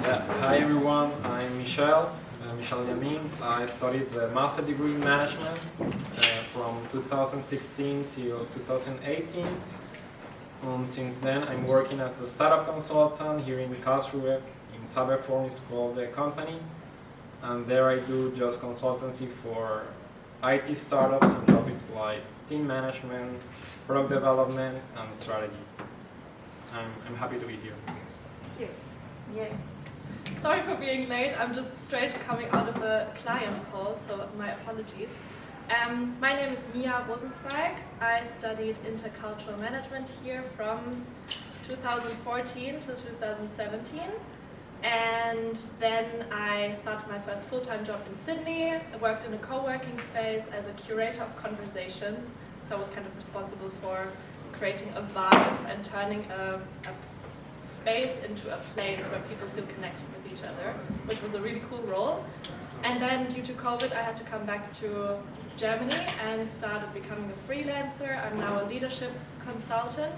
Yeah. Hi everyone, I'm Michel Yamin. I studied the master degree in management from 2016 till 2018. Since then I'm working as a startup consultant here in Karlshochschule. In Cyberform is called the company. And there I do just consultancy for IT startups on topics like team management, product development, and strategy. I'm happy to be here. Thank you. Yay. Sorry for being late. I'm just straight coming out of a client call, so my apologies. My name is Mia Rosenzweig. I studied intercultural management here from 2014 to 2017. And then I started my first full-time job in Sydney. I worked in a co-working space as a curator of conversations. So I was kind of responsible for creating a vibe and turning a space into a place where people feel connected with each other, which was a really cool role. And then due to COVID, I had to come back to Germany and started becoming a freelancer. I'm now a leadership consultant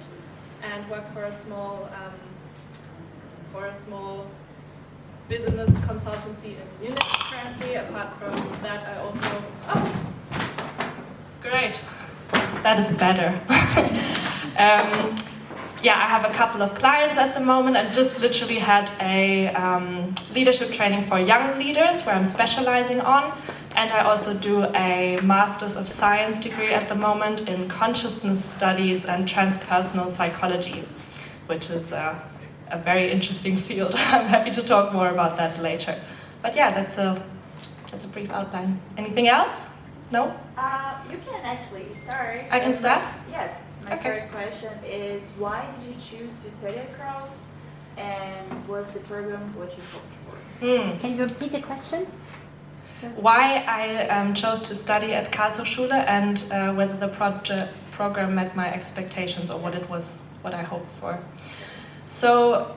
and work for a small business consultancy in Munich currently. Apart from that, I also... Oh, great. That is better. Yeah, I have a couple of clients at the moment. I just literally had a leadership training for young leaders where I'm specializing on. And I also do a Masters of Science degree at the moment in consciousness studies and transpersonal psychology, which is a very interesting field. I'm happy to talk more about that later. But yeah, that's a brief outline. Anything else? No? You can actually start. I can start? Yes. My Okay. first question is, why did you choose to study at Karls? And was the program what you hoped for? Can you repeat the question? Why I chose to study at Karlshochschule and whether the program met my expectations or what I hoped for. So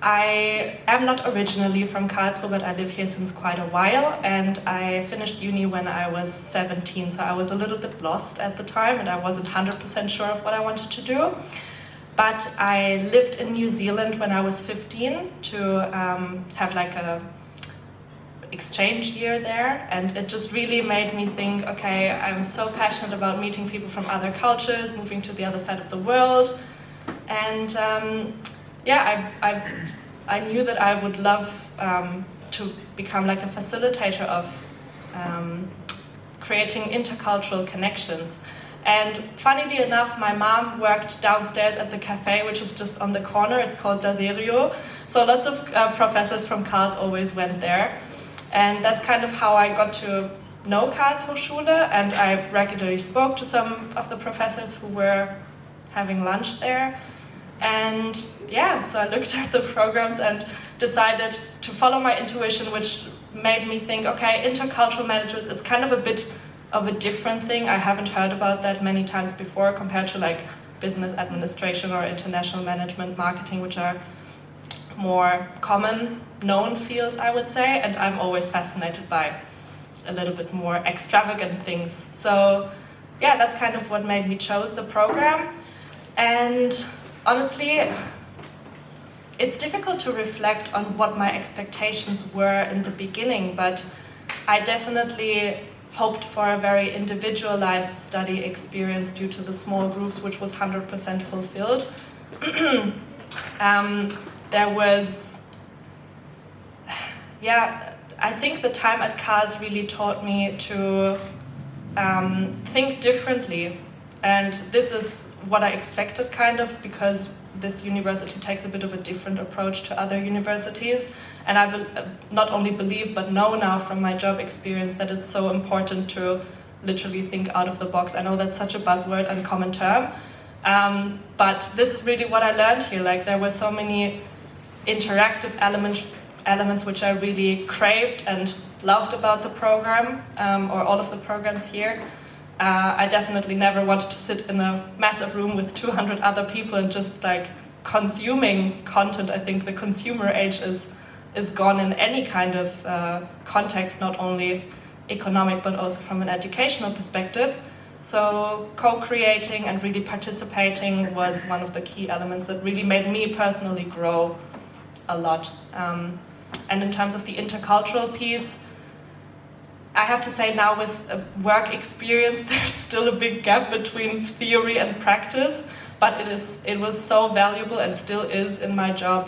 I am not originally from Karlsruhe, but I live here since quite a while, and I finished uni when I was 17, so I was a little bit lost at the time and I wasn't 100% sure of what I wanted to do. But I lived in New Zealand when I was 15 to have like a exchange year there, and it just really made me think, okay, I'm so passionate about meeting people from other cultures, moving to the other side of the world, and yeah, I knew that I would love to become like a facilitator of creating intercultural connections. And funnily enough, my mom worked downstairs at the cafe, which is just on the corner. It's called Daserio. So lots of professors from Karls always went there. And that's kind of how I got to know Karlshochschule, and I regularly spoke to some of the professors who were having lunch there. And yeah, so I looked at the programs and decided to follow my intuition, which made me think, okay, intercultural management is kind of a bit of a different thing. I haven't heard about that many times before compared to like business administration or international management marketing, which are more common known fields, I would say, and I'm always fascinated by a little bit more extravagant things. So yeah, that's kind of what made me choose the program. And honestly, it's difficult to reflect on what my expectations were in the beginning, but I definitely hoped for a very individualized study experience due to the small groups, which was 100% fulfilled. There was, yeah, I think the time at Karls really taught me to think differently. And this is what I expected, kind of, because this university takes a bit of a different approach to other universities. And I not only believe, but know now from my job experience that it's so important to literally think out of the box. I know that's such a buzzword and common term, but this is really what I learned here. Like, there were so many interactive elements which I really craved and loved about the program, or all of the programs here. I definitely never wanted to sit in a massive room with 200 other people and just like consuming content. I think the consumer age is gone in any kind of context, not only economic but also from an educational perspective. So co-creating and really participating was one of the key elements that really made me personally grow a lot. And in terms of the intercultural piece, I have to say now with work experience, there's still a big gap between theory and practice, but it was so valuable and still is in my job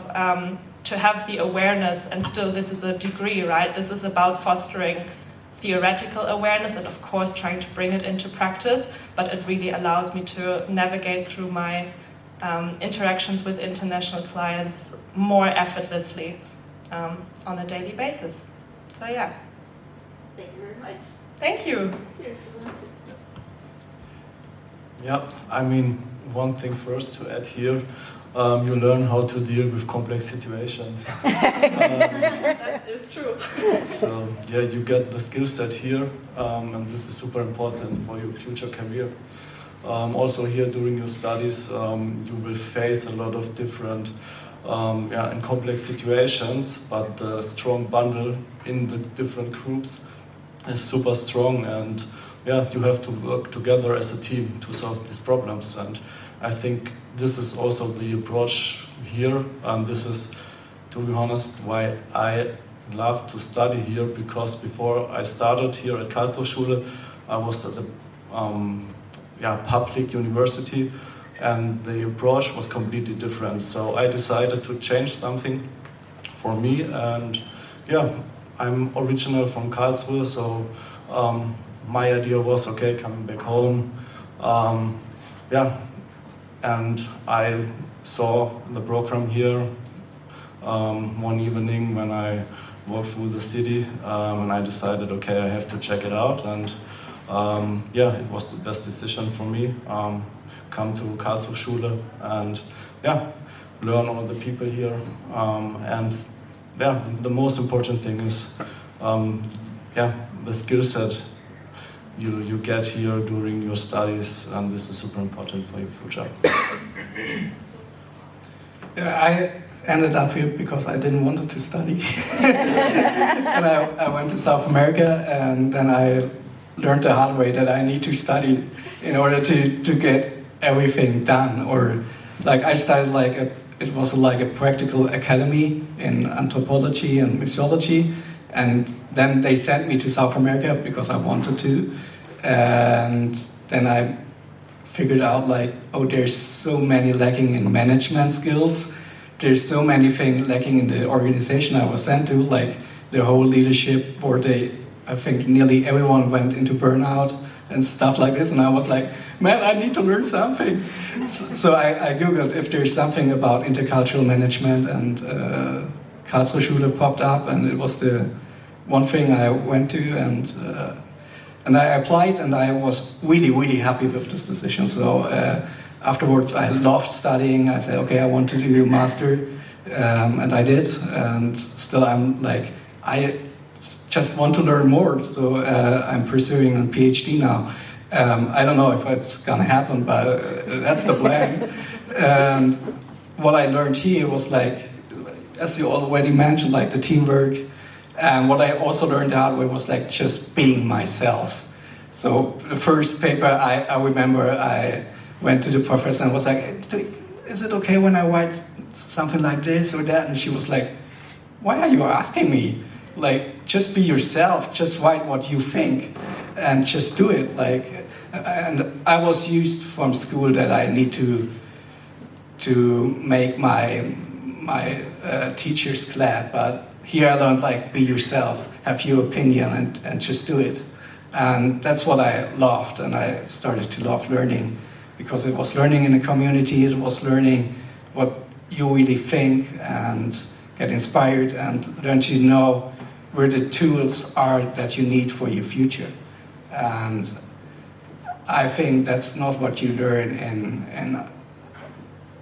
to have the awareness, and still this is a degree, right? This is about fostering theoretical awareness and of course trying to bring it into practice, but it really allows me to navigate through my interactions with international clients more effortlessly on a daily basis. So yeah. Thank you very much. Thank you. Yeah, I mean, one thing first to add here, you learn how to deal with complex situations. That is true. So yeah, you get the skill set here, and this is super important for your future career. Also here during your studies, you will face a lot of different and complex situations, but the strong bundle in the different groups is super strong, and yeah, you have to work together as a team to solve these problems. And I think this is also the approach here, and this is, to be honest, why I love to study here, because before I started here at Karlshochschule, I was at the public university, and the approach was completely different. So I decided to change something for me, and yeah, I'm original from Karlsruhe, so my idea was, okay, coming back home, and I saw the program here one evening when I walked through the city, and I decided, okay, I have to check it out, and it was the best decision for me. Come to Karlshochschule and learn all the people here, and the most important thing is the skill set you get here during your studies, and this is super important for your future. Yeah, I ended up here because I didn't want to study. And I went to South America, and then I learned the hard way that I need to study in order to get everything done. Or like I started it was like a practical academy in anthropology and mixology, and then they sent me to South America because I wanted to, and then I figured out there's so many lacking in management skills, there's so many things lacking in the organization I was sent to, like the whole leadership board. I think nearly everyone went into burnout and stuff like this, and I was like, man, I need to learn something. So I googled if there's something about intercultural management, and Karlshochschule popped up, and it was the one thing I went to, and I applied, and I was really, really happy with this decision. So afterwards, I loved studying. I said, okay, I want to do a master, and I did, and still I just want to learn more, so I'm pursuing a PhD now. I don't know if it's gonna happen, but that's the plan. And what I learned here was as you already mentioned, the teamwork. And what I also learned the hard way was just being myself. So the first paper, I remember I went to the professor and was like, is it okay when I write something like this or that? And she was like, why are you asking me? Just be yourself, just write what you think, and just do it. And I was used from school that I need to make my teachers glad, but here I learned be yourself, have your opinion, and just do it. And that's what I loved, and I started to love learning, because it was learning in a community, it was learning what you really think, and get inspired, and learn to know where the tools are that you need for your future. And I think that's not what you learn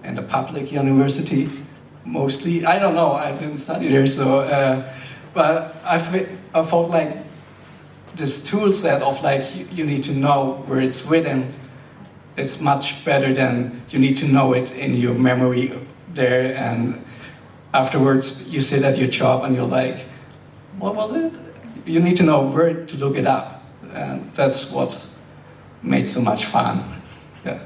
in the public university, mostly. I don't know, I didn't study there, so, but I felt this tool set of you need to know where it's written, it's much better than you need to know it in your memory there, and afterwards you sit at your job and you're like, what was it? You need to know where to look it up, and that's what made so much fun. Yeah.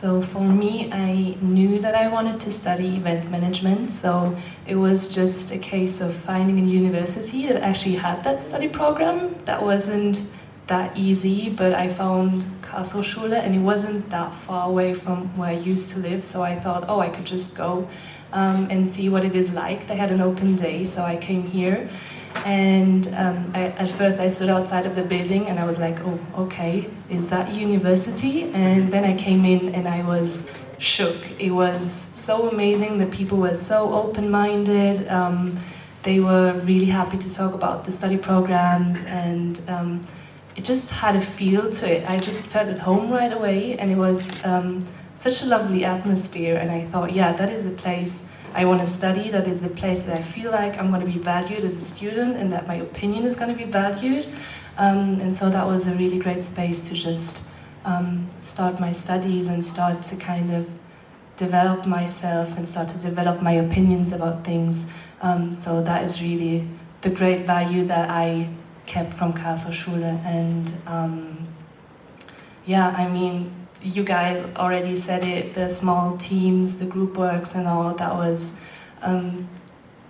So for me, I knew that I wanted to study event management, so it was just a case of finding a university that actually had that study program. That wasn't that easy, but I found Karlshochschule, and it wasn't that far away from where I used to live, so I thought, oh, I could just go and see what it is like. They had an open day, so I came here. And at first I stood outside of the building and I was like, oh, okay, is that university? And then I came in and I was shook. It was so amazing. The people were so open-minded. They were really happy to talk about the study programs, and it just had a feel to it. I just felt at home right away, and it was such a lovely atmosphere. And I thought, yeah, that is a place I want to study. That is the place that I feel like I'm going to be valued as a student, and that my opinion is going to be valued. And so that was a really great space to just start my studies and start to kind of develop myself and start to develop my opinions about things. So that is really the great value that I kept from Karlshochschule. And yeah, I mean, you guys already said it, the small teams, the group works and all, that was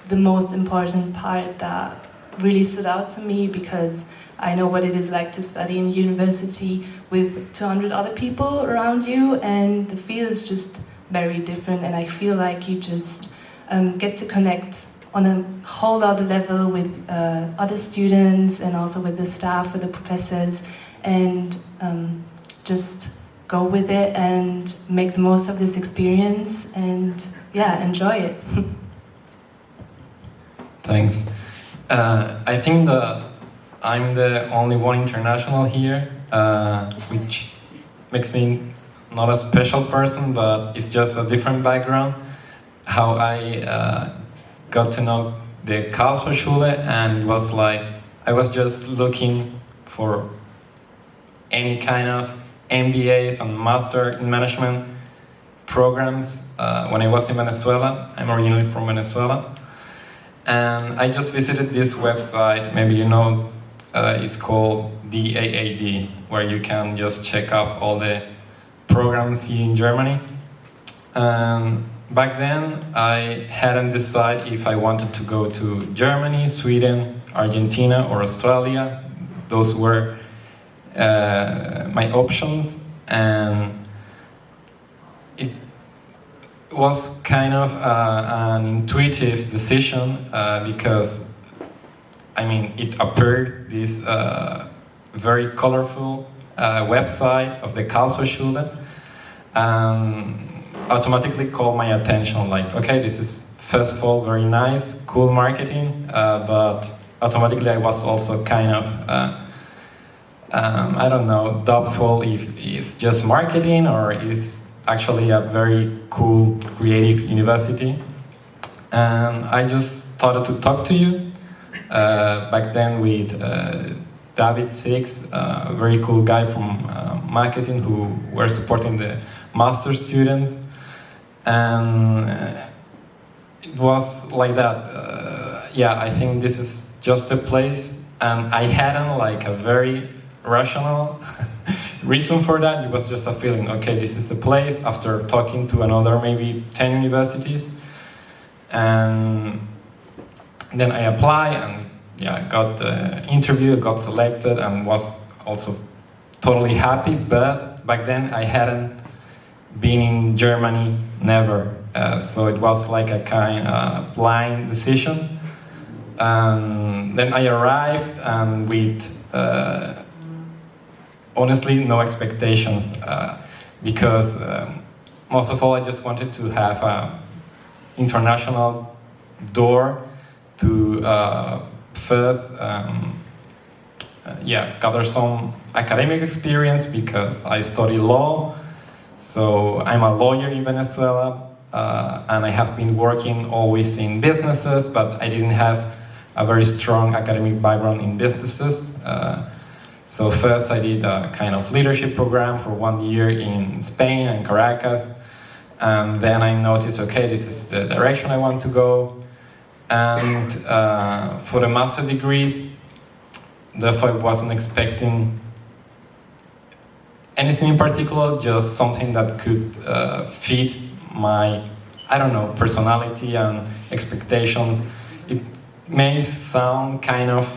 the most important part that really stood out to me, because I know what it is like to study in university with 200 other people around you, and the feel is just very different, and I feel like you just get to connect on a whole other level with other students, and also with the staff, with the professors, and just go with it and make the most of this experience, and yeah, enjoy it. Thanks. I think that I'm the only one international here, which makes me not a special person, but it's just a different background. How I got to know the Karlshochschule, and it was like I was just looking for any kind of MBAs and Master in Management programs when I was in Venezuela. I'm originally from Venezuela. And I just visited this website, maybe you know, it's called DAAD, where you can just check out all the programs here in Germany. Back then, I hadn't decided if I wanted to go to Germany, Sweden, Argentina, or Australia. Those were my options, and it was kind of an intuitive decision because, I mean, it appeared this very colorful website of the Karlshochschule, automatically called my attention. Like, okay, this is first of all very nice, cool marketing, but automatically I was also kind of I don't know, doubtful if it's just marketing or is actually a very cool, creative university. And I just started to talk to you back then with David Six, a very cool guy from marketing who were supporting the master students. And it was like that. Yeah, I think this is just a place, and I hadn't like a very rational reason for that. It was just a feeling, okay, this is a place, after talking to another maybe 10 universities. And then I applied, and yeah, got the interview, got selected, and was also totally happy. But back then I hadn't been in Germany, never. So it was like a kind of blind decision. Then I arrived, and with honestly no expectations, because most of all I just wanted to have an international door to first gather some academic experience, because I study law. So I'm a lawyer in Venezuela, and I have been working always in businesses, but I didn't have a very strong academic background in businesses. So first I did a kind of leadership program for 1 year in Spain and Caracas. And then I noticed, okay, this is the direction I want to go. And for the master degree, therefore I wasn't expecting anything in particular, just something that could fit my, I don't know, personality and expectations. It may sound kind of,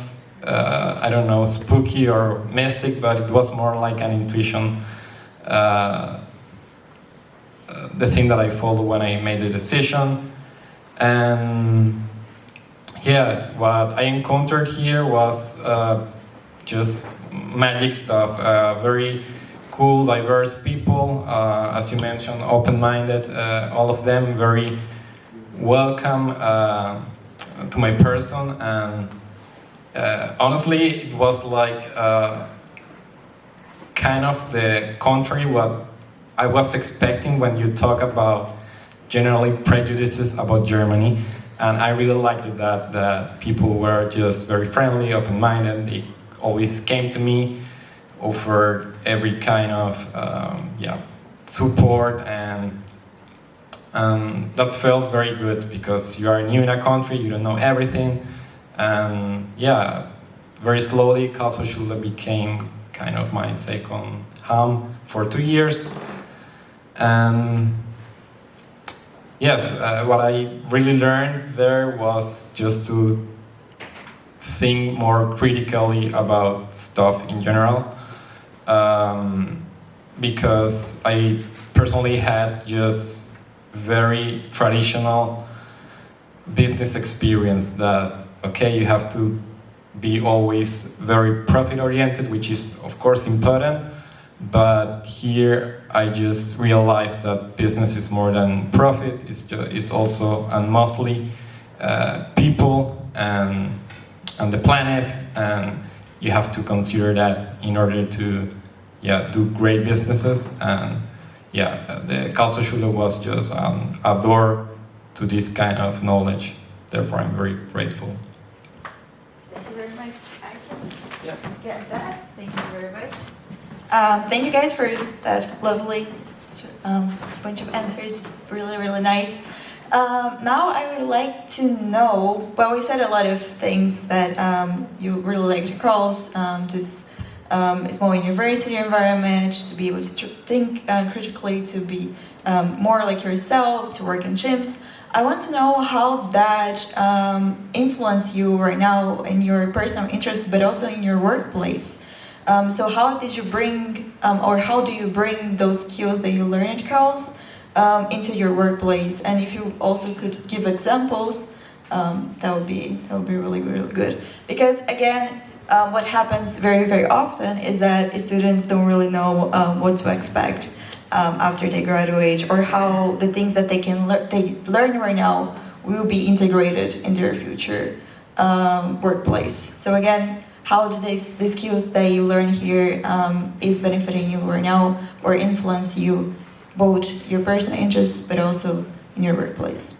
I don't know, spooky or mystic, but it was more like an intuition. The thing that I followed when I made the decision. And yes, what I encountered here was just magic stuff. Very cool, diverse people, as you mentioned, open-minded, all of them very welcome to my person. And honestly, it was like kind of the contrary what I was expecting when you talk about generally prejudices about Germany. And I really liked it that people were just very friendly, open-minded. They always came to me, offered every kind of support, and that felt very good because you are new in a country, you don't know everything. And yeah, very slowly Karlshochschule became kind of my second home for 2 years. And yes, what I really learned there was just to think more critically about stuff in general, because I personally had just very traditional business experience that, okay, you have to be always very profit-oriented, which is of course important, but here I just realized that business is more than profit. It's also and mostly people and the planet, and you have to consider that in order to do great businesses. And the Karlshochschule was just a door to this kind of knowledge. Therefore, I'm very grateful. Thank you very much. I Yeah. can get that. Thank you very much. Thank you guys for that lovely bunch of answers. Really, really nice. Now I would like to know, well, we said a lot of things that you really liked Karls, this small university environment, to be able to think critically, to be more like yourself, to work in gyms. I want to know how that influenced you right now in your personal interests, but also in your workplace. So how did you bring, or how do you bring those skills that you learned at Karls into your workplace? And if you also could give examples, that would be really, really good. Because again, what happens very, very often is that students don't really know what to expect after they graduate, or how the things that they learn right now will be integrated in their future workplace. So again, how do the skills that you learn here is benefiting you right now, or influence you, both your personal interests but also in your workplace?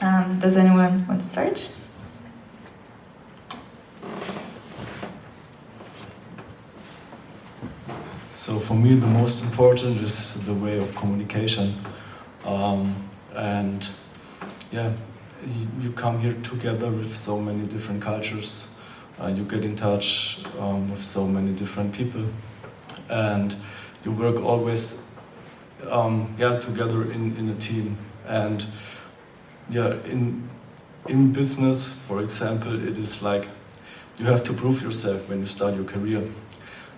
Does anyone want to start? So for me, the most important is the way of communication. And yeah, you come here together with so many different cultures. You get in touch with so many different people, and you work always together in a team. And in business, for example, it is like you have to prove yourself when you start your career,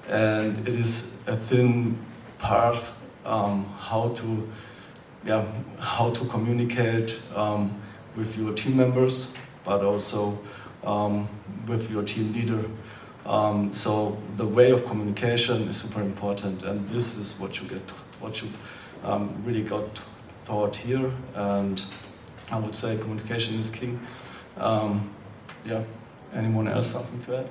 and it is a thin part how to communicate with your team members, but also with your team leader. So the way of communication is super important, and this is what you really got taught here. And I would say communication is king. Anyone else something to add?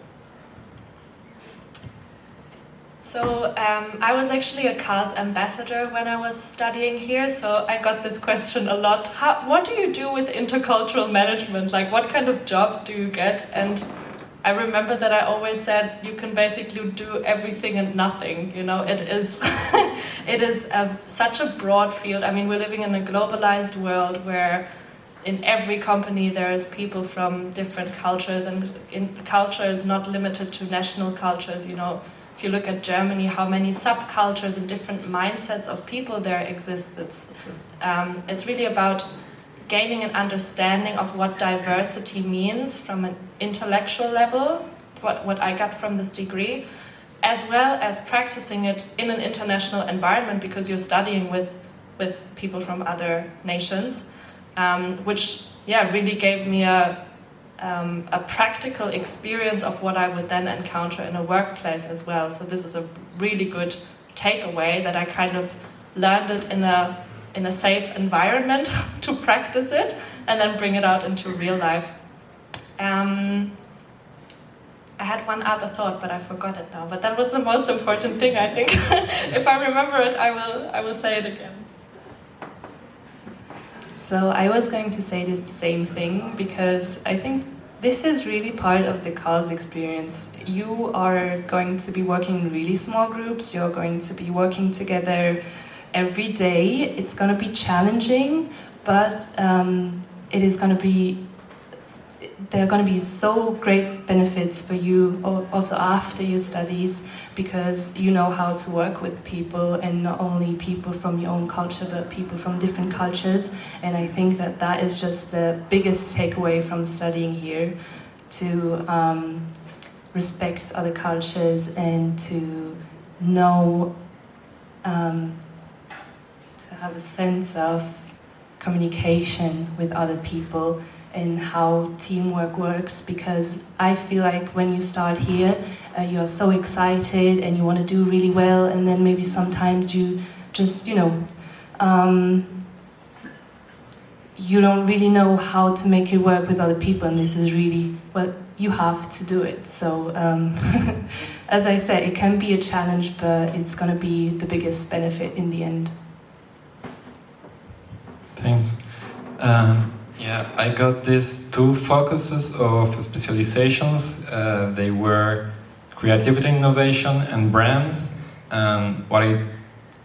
So I was actually a Karls ambassador when I was studying here, so I got this question a lot. What do you do with intercultural management? Like, what kind of jobs do you get? And I remember that I always said you can basically do everything and nothing. You know, it is such a broad field. I mean, we're living in a globalized world where in every company there's people from different cultures, and culture is not limited to national cultures. You know, if if you look at Germany, how many subcultures and different mindsets of people there exist. It's really about gaining an understanding of what diversity means from an intellectual level, what I got from this degree, as well as practicing it in an international environment, because you're studying with people from other nations, which really gave me a practical experience of what I would then encounter in a workplace as well. So this is a really good takeaway, that I kind of learned it in a safe environment to practice it and then bring it out into real life. I had one other thought, but I forgot it now. But that was the most important thing, I think. If I remember it, I will say it again. So I was going to say the same thing, because I think this is really part of the Karls experience. You are going to be working in really small groups. You're going to be working together every day. It's going to be challenging, but it is going to be. There are going to be so great benefits for you also after your studies, because you know how to work with people, and not only people from your own culture, but people from different cultures. And I think that is just the biggest takeaway from studying here, to respect other cultures and to know, to have a sense of communication with other people and how teamwork works, because I feel like when you start here, you're so excited and you want to do really well, and then maybe sometimes you just, you don't really know how to make it work with other people, and this is really, well, you have to do it. So, as I said, it can be a challenge, but it's going to be the biggest benefit in the end. Thanks. Yeah, I got these two focuses of specializations. They were creativity, innovation, and brands. And what I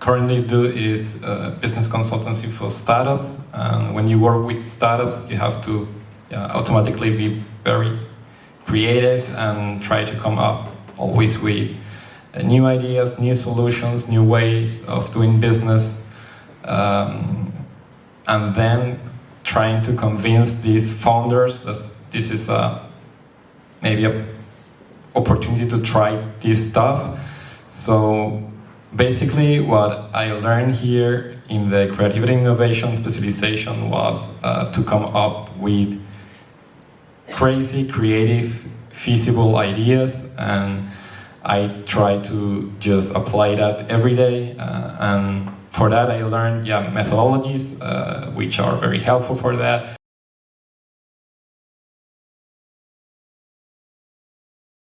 currently do is business consultancy for startups. And when you work with startups, you have to automatically be very creative and try to come up always with new ideas, new solutions, new ways of doing business. And then trying to convince these founders that this is maybe an opportunity to try this stuff. So basically what I learned here in the creativity innovation specialization was to come up with crazy, creative, feasible ideas, and I try to just apply that every day. And for that, I learned methodologies, which are very helpful for that.